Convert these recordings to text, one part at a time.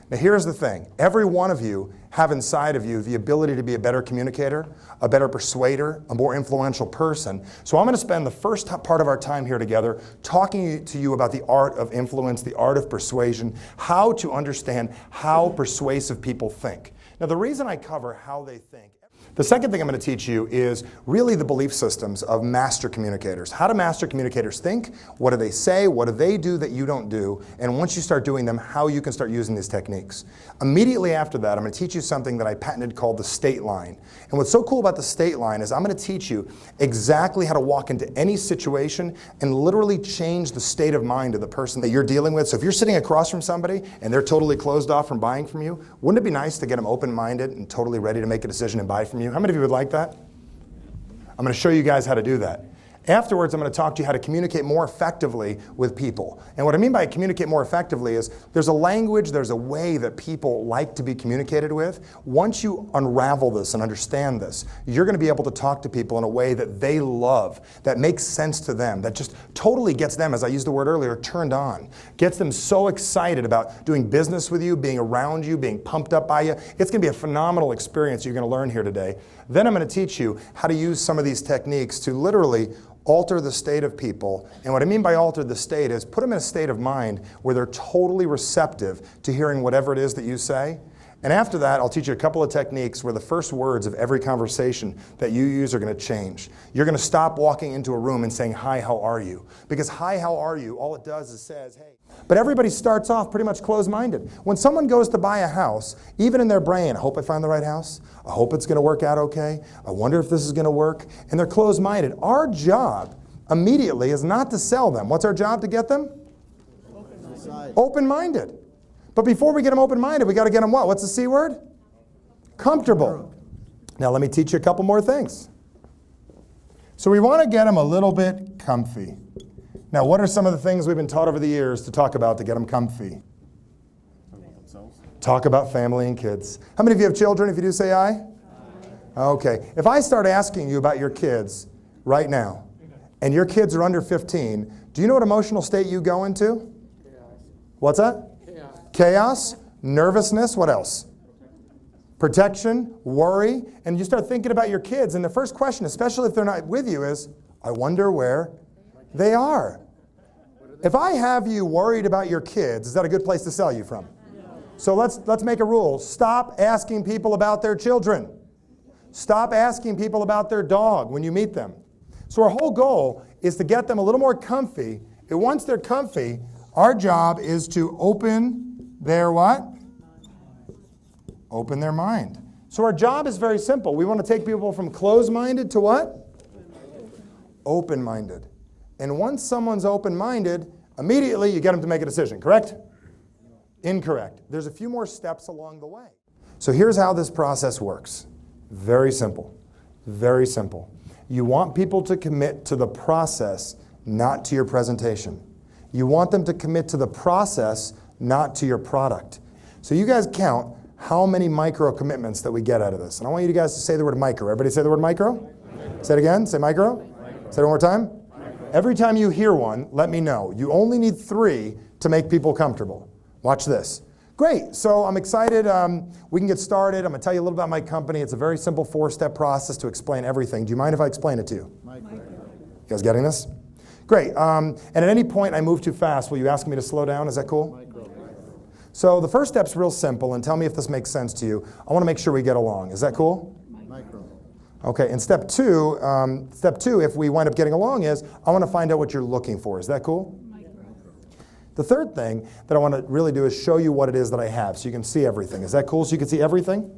Now here's the thing. Every one of you have inside of you the ability to be a better communicator, a better persuader, a more influential person. So I'm going to spend the first part of our time here together talking to you about the art of influence, the art of persuasion, how to understand how persuasive people think. Now the reason I cover how they think, the second thing I'm going to teach you is really the belief systems of master communicators. How do master communicators think? What do they say? What do they do that you don't do? And once you start doing them, how you can start using these techniques. Immediately after that, I'm going to teach you something that I patented called the state line. And what's so cool about the state line is I'm going to teach you exactly how to walk into any situation and literally change the state of mind of the person that you're dealing with. So if you're sitting across from somebody and they're totally closed off from buying from you, wouldn't it be nice to get them open-minded and totally ready to make a decision and buy from you? How many of you would like that? I'm going to show you guys how to do that. Afterwards, I'm going to talk to you how to communicate more effectively with people. And what I mean by communicate more effectively is there's a language, there's a way that people like to be communicated with. Once you unravel this and understand this, you're going to be able to talk to people in a way that they love, that makes sense to them, that just totally gets them, as I used the word earlier, turned on. Gets them so excited about doing business with you, being around you, being pumped up by you. It's going to be a phenomenal experience you're going to learn here today. Then I'm going to teach you how to use some of these techniques to literally alter the state of people. And what I mean by alter the state is put them in a state of mind where they're totally receptive to hearing whatever it is that you say. And after that, I'll teach you a couple of techniques where the first words of every conversation that you use are going to change. You're going to stop walking into a room and saying, "Hi, how are you?" Because "Hi, how are you?" all it does is says, "Hey." But everybody starts off pretty much closed-minded. When someone goes to buy a house, even in their brain, "I hope I find the right house. I hope it's going to work out okay. I wonder if this is going to work." And they're closed-minded. Our job immediately is not to sell them. What's our job to get them? Open-minded. But before we get them open-minded, we got to get them what? What's the C word? Comfortable. Now let me teach you a couple more things. So we want to get them a little bit comfy. Now what are some of the things we've been taught over the years to talk about to get them comfy? Talk about family and kids. How many of you have children? If you do, say aye. Okay. If I start asking you about your kids right now, and your kids are under 15, do you know what emotional state you go into? What's that? Chaos, nervousness, what else? Protection, worry, and you start thinking about your kids, and the first question, especially if they're not with you, is, I wonder where they are. If I have you worried about your kids, is that a good place to sell you from? So let's make a rule. Stop asking people about their children. Stop asking people about their dog when you meet them. So our whole goal is to get them a little more comfy, and once they're comfy, our job is to open their what? Open their mind. So our job is very simple. We want to take people from closed-minded to what? Open-minded. And once someone's open-minded, immediately you get them to make a decision, correct? Incorrect. There's a few more steps along the way. So here's how this process works. Very simple. Very simple. You want people to commit to the process, not to your presentation. You want them to commit to the process, not to your product. So you guys count how many micro commitments that we get out of this. And I want you guys to say the word micro. Everybody say the word micro? Say it again. Say micro. Say it one more time. Every time you hear one, let me know. You only need 3 to make people comfortable. Watch this. Great. So I'm excited. We can get started. I'm going to tell you a little about my company. It's a very simple 4-step process to explain everything. Do you mind if I explain it to you? Micro. You guys getting this? Great. And at any point I move too fast, will you ask me to slow down? Is that cool? So the first step's real simple, and tell me if this makes sense to you. I want to make sure we get along. Is that cool? Micro. Okay, and step two, if we wind up getting along, is I want to find out what you're looking for. Is that cool? Micro. The third thing that I want to really do is show you what it is that I have so you can see everything. Is that cool? So you can see everything?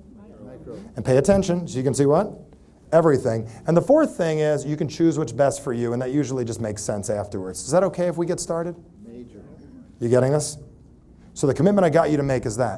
Micro. And pay attention so you can see what? Everything. And the fourth thing is you can choose what's best for you, and that usually just makes sense afterwards. Is that okay if we get started? Major. You getting this? So the commitment I got you to make is that.